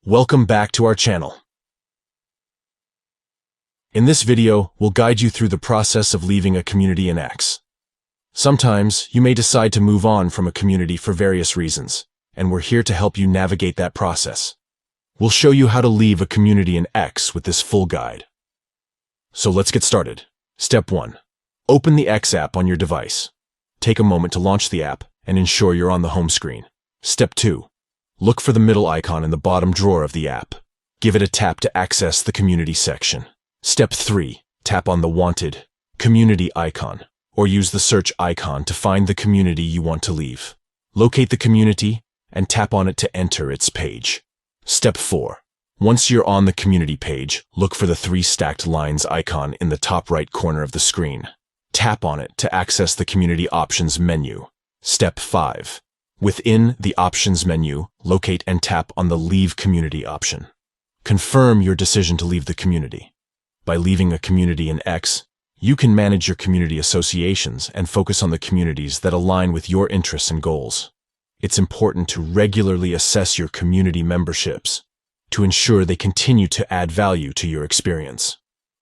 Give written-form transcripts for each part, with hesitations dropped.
Welcome back to our channel. In this video, we'll guide you through the process of leaving a community in X. Sometimes, you may decide to move on from a community for various reasons, and we're here to help you navigate that process. We'll show you how to leave a community in X with this full guide. So let's get started. Step 1. Open the X app on your device. Take a moment to launch the app and ensure you're on the home screen. Step 2. Look for the middle icon in the bottom drawer of the app. Give it a tap to access the community section. Step 3. Tap on the wanted community icon, or use the search icon to find the community you want to leave. Locate the community and tap on it to enter its page. Step 4. Once you're on the community page, look for the 3 stacked lines icon in the top right corner of the screen. Tap on it to access the community options menu. Step 5. Within the options menu, locate and tap on the Leave Community option. Confirm your decision to leave the community. By leaving a community in X, you can manage your community associations and focus on the communities that align with your interests and goals. It's important to regularly assess your community memberships to ensure they continue to add value to your experience.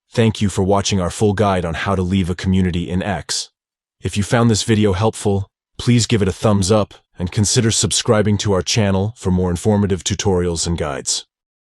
Thank you for watching our full guide on how to leave a community in X. If you found this video helpful, please give it a thumbs up and consider subscribing to our channel for more informative tutorials and guides.